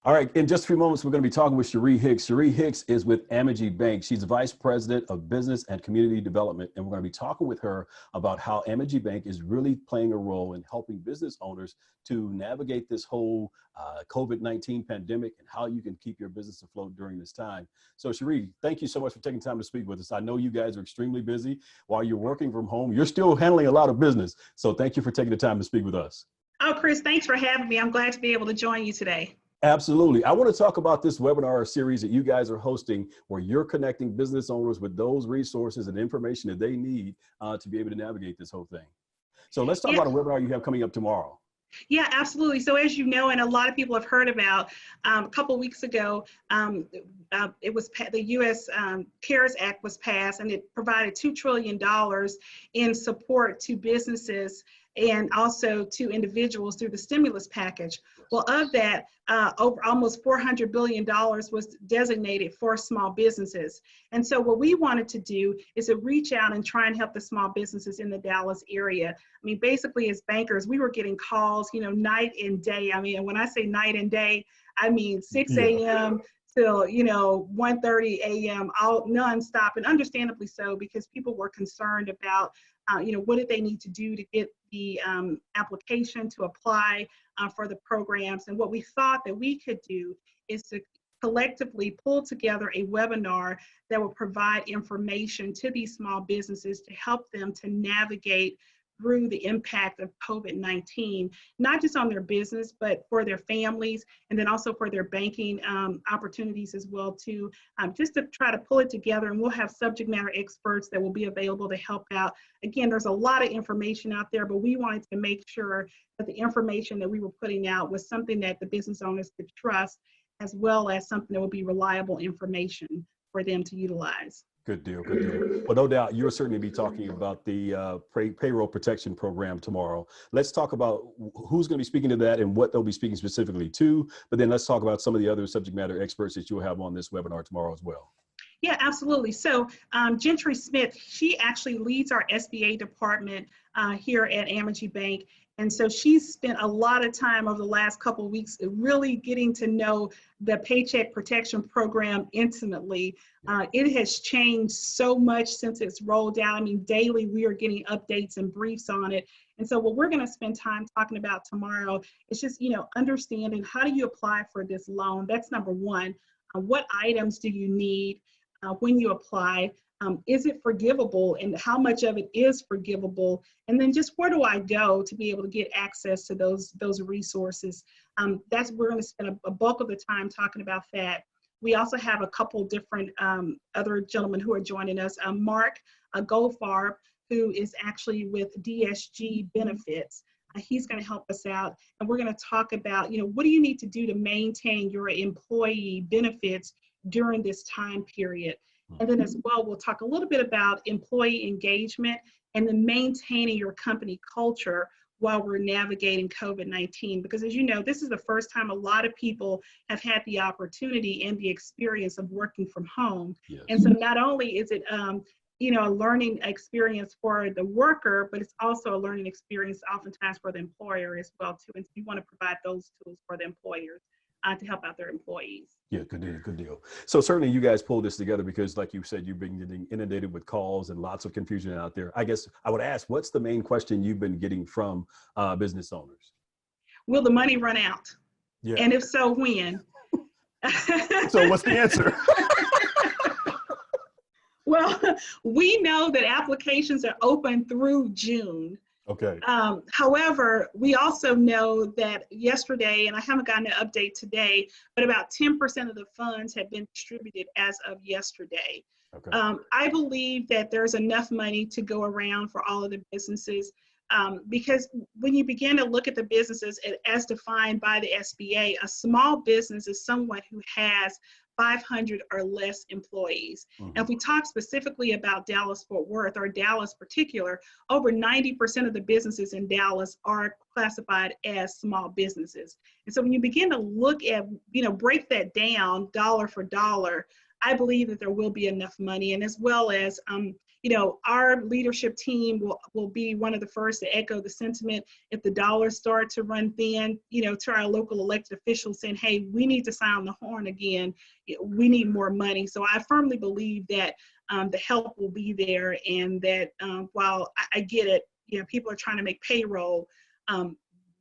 All right, in just a few moments, we're going to be talking with Cherie Hicks. Cherie Hicks is with Amegy Bank. She's the Vice President of Business and Community Development, and we're going to be talking with her about how Amegy Bank is really playing a role in helping business owners to navigate this whole COVID-19 pandemic and how you can keep your business afloat during this time. So Cherie, thank you so much for taking time to speak with us. I know you guys are extremely busy. While you're working from home, you're still handling a lot of business. So thank you for taking the time to speak with us. Oh, Chris, thanks for having me. I'm glad to be able to join you today. Absolutely. I want to talk about this webinar series that you guys are hosting where you're connecting business owners with those resources and information that they need to be able to navigate this whole thing. So let's talk about a webinar you have coming up tomorrow. Yeah, absolutely. So as you know, and a lot of people have heard about, a couple of weeks ago, it was the U.S. CARES Act was passed, and it provided $2 trillion in support to businesses and also to individuals through the stimulus package. Well, of that, over almost $400 billion was designated for small businesses. And so what we wanted to do is to reach out and try and help the small businesses in the Dallas area. I mean, basically as bankers, we were getting calls, night and day. I mean, and when I say night and day, I mean 6 a.m. till 1:30 a.m. all nonstop, and understandably so, because people were concerned about what did they need to do to get the application to apply for the programs. And what we thought that we could do is to collectively pull together a webinar that will provide information to these small businesses to help them to navigate through the impact of COVID-19, not just on their business, but for their families, and then also for their banking opportunities as well too, just to try to pull it together. And we'll have subject matter experts that will be available to help out. Again, there's a lot of information out there, but we wanted to make sure that the information that we were putting out was something that the business owners could trust, as well as something that would be reliable information for them to utilize. Good deal, good deal. Well, no doubt you'll certainly be talking about the payroll protection program tomorrow. Let's talk about who's going to be speaking to that and what they'll be speaking specifically to, but then let's talk about some of the other subject matter experts that you'll have on this webinar tomorrow as well. Yeah, absolutely. So Gentry Smith, she actually leads our SBA department here at Amegy Bank. And so she's spent a lot of time over the last couple of weeks really getting to know the Paycheck Protection Program intimately. It has changed so much since it's rolled out. I mean, daily we are getting updates and briefs on it. And so what we're going to spend time talking about tomorrow is just, understanding how do you apply for this loan? That's number one. What items do you need when you apply? Is it forgivable, and how much of it is forgivable? And then just where do I go to be able to get access to those resources? We're going to spend a bulk of the time talking about that. We also have a couple different other gentlemen who are joining us. Mark Goldfarb, who is actually with DSG Benefits. He's going to help us out, and we're going to talk about, what do you need to do to maintain your employee benefits during this time period? And then as well, we'll talk a little bit about employee engagement and then maintaining your company culture while we're navigating COVID-19. Because as you know, this is the first time a lot of people have had the opportunity and the experience of working from home. Yes. And so not only is it a learning experience for the worker, but it's also a learning experience oftentimes for the employer as well too. And so we want to provide those tools for the employers to help out their employees. Yeah, good deal, good deal. So certainly you guys pulled this together because, like you said, you've been getting inundated with calls and lots of confusion out there. I guess I would ask, what's the main question you've been getting from business owners? Will the money run out? Yeah. And if so, when? So what's the answer? Well, we know that applications are open through June. Okay. However, we also know that yesterday, and I haven't gotten an update today, but about 10% of the funds have been distributed as of yesterday. Okay. I believe that there's enough money to go around for all of the businesses because when you begin to look at the businesses as defined by the SBA, a small business is someone who has 500 or less employees. Mm-hmm. And if we talk specifically about Dallas-Fort Worth or Dallas particular, over 90% of the businesses in Dallas are classified as small businesses. And so when you begin to look at, break that down dollar for dollar, I believe that there will be enough money. And as well as, our leadership team will be one of the first to echo the sentiment if the dollars start to run thin, to our local elected officials saying, hey, we need to sound the horn again. We need more money. So I firmly believe that the help will be there, and that while I get it, people are trying to make payroll,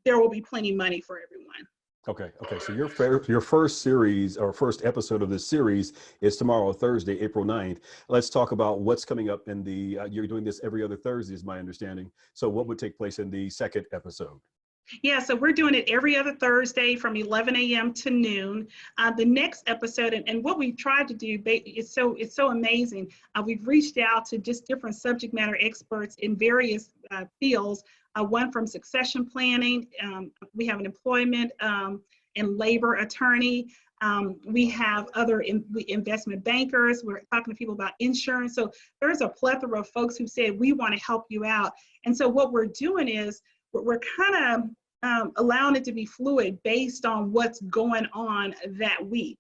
there will be plenty of money for everyone. Okay. So your first series or first episode of this series is tomorrow, Thursday, April 9th. Let's talk about what's coming up in the, you're doing this every other Thursday is my understanding. So what would take place in the second episode? Yeah, so we're doing it every other Thursday from 11 a.m. to noon. The next episode, and what we've tried to do, it's so amazing. We've reached out to just different subject matter experts in various fields. One from succession planning. We have an employment and labor attorney. We have other investment bankers. We're talking to people about insurance. So there's a plethora of folks who said, we want to help you out. And so what we're doing is we're kind of allowing it to be fluid based on what's going on that week.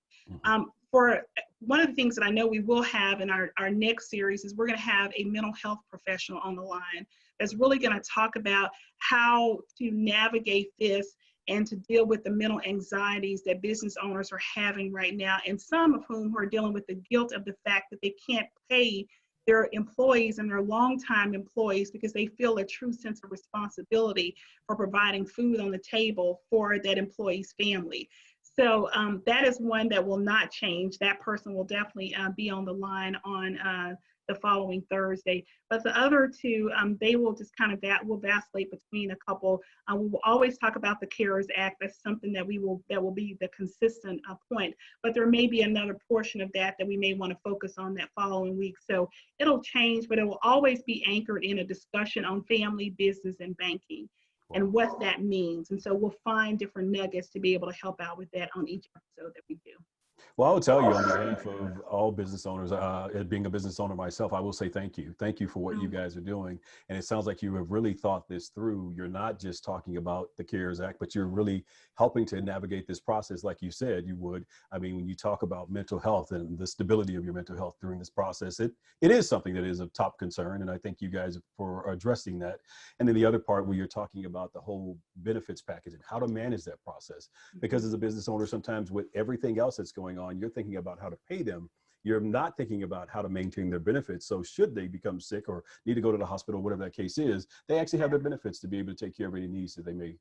For one of the things that I know we will have in our next series is we're going to have a mental health professional on the line that's really going to talk about how to navigate this and to deal with the mental anxieties that business owners are having right now, and some of whom are dealing with the guilt of the fact that they can't pay their employees and their longtime employees because they feel a true sense of responsibility for providing food on the table for that employee's family. So that is one that will not change. That person will definitely be on the line on the following Thursday. But the other two, they will just kind of will vacillate between a couple. We will always talk about the CARES Act. That's something that will be the consistent point. But there may be another portion of that we may want to focus on that following week. So it'll change, but it will always be anchored in a discussion on family, business, and banking, and what that means. And so we'll find different nuggets to be able to help out with that on each episode that we do. Well, I will tell you on behalf of all business owners, being a business owner myself, I will say thank you. Thank you for what you guys are doing. And it sounds like you have really thought this through. You're not just talking about the CARES Act, but you're really helping to navigate this process like you said you would. I mean, when you talk about mental health and the stability of your mental health during this process, it is something that is of top concern. And I thank you guys for addressing that. And then the other part where you're talking about the whole benefits package and how to manage that process. Because as a business owner, sometimes with everything else that's going on, you're thinking about how to pay them. You're not thinking about how to maintain their benefits. So should they become sick or need to go to the hospital, whatever that case is, they actually have their benefits to be able to take care of any needs that they may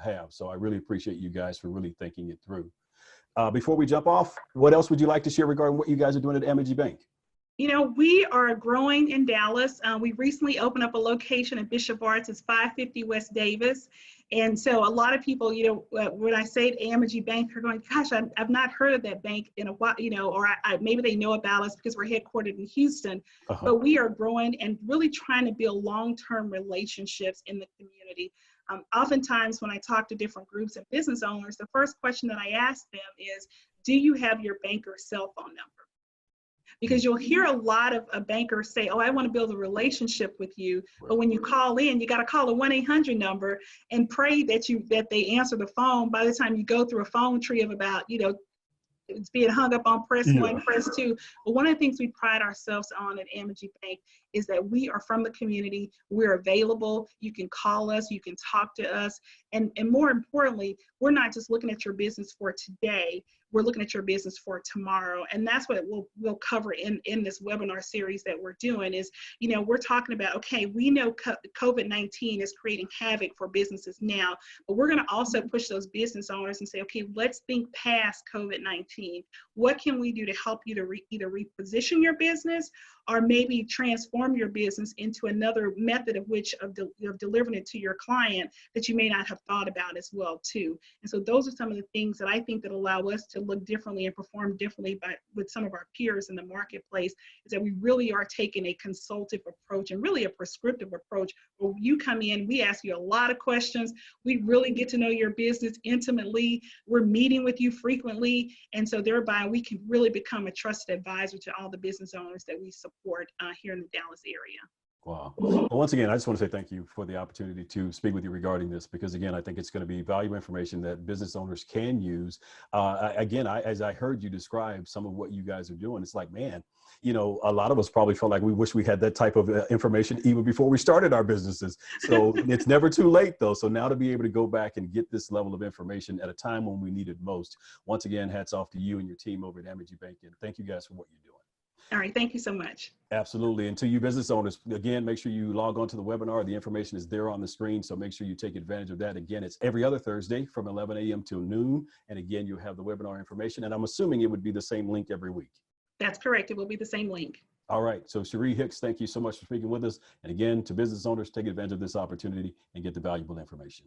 have. So I really appreciate you guys for really thinking it through. Before we jump off, what else would you like to share regarding what you guys are doing at Amity Bank? We are growing in Dallas. We recently opened up a location at Bishop Arts. It's 550 West Davis. And so a lot of people, when I say Amity Bank, they're going, gosh, I've not heard of that bank in a while, or maybe they know about us because we're headquartered in Houston. But we are growing and really trying to build long-term relationships in the community. Oftentimes when I talk to different groups and business owners, the first question that I ask them is, do you have your banker's cell phone number? Because you'll hear a lot of bankers say, oh, I want to build a relationship with you. But when you call in, you got to call a 1-800 number and pray that they answer the phone. By the time you go through a phone tree of about, it's being hung up on press 1, press 2. But one of the things we pride ourselves on at Amity Bank is that we are from the community. We're available. You can call us. You can talk to us. And more importantly, we're not just looking at your business for today. We're looking at your business for tomorrow. And that's what we'll cover in this webinar series that we're doing is, we're talking about, okay, we know COVID-19 is creating havoc for businesses now, but we're going to also push those business owners and say, okay, let's think past COVID-19. What can we do to help you to either reposition your business or maybe transform your business into another method of delivering it to your client that you may not have thought about as well too. And so those are some of the things that I think that allow us to look differently and perform differently with some of our peers in the marketplace, is that we really are taking a consultative approach and really a prescriptive approach where you come in, we ask you a lot of questions, we really get to know your business intimately, we're meeting with you frequently, and so thereby we can really become a trusted advisor to all the business owners that we support here in the Dallas area. Wow. Well, once again, I just want to say thank you for the opportunity to speak with you regarding this, because again, I think it's going to be valuable information that business owners can use. As I heard you describe some of what you guys are doing, it's like, man, a lot of us probably felt like we wish we had that type of information even before we started our businesses. So it's never too late though. So now to be able to go back and get this level of information at a time when we need it most, once again, hats off to you and your team over at Amity Bank. And thank you guys for what you're doing. All right, thank you so much. Absolutely. And to you business owners, again, make sure you log on to the webinar. The information is there on the screen, so make sure you take advantage of that. Again, it's every other Thursday from 11 a.m. till noon. And again, you have the webinar information. And I'm assuming it would be the same link every week. That's correct. It will be the same link. All right. So Cherie Hicks, thank you so much for speaking with us. And again, to business owners, take advantage of this opportunity and get the valuable information.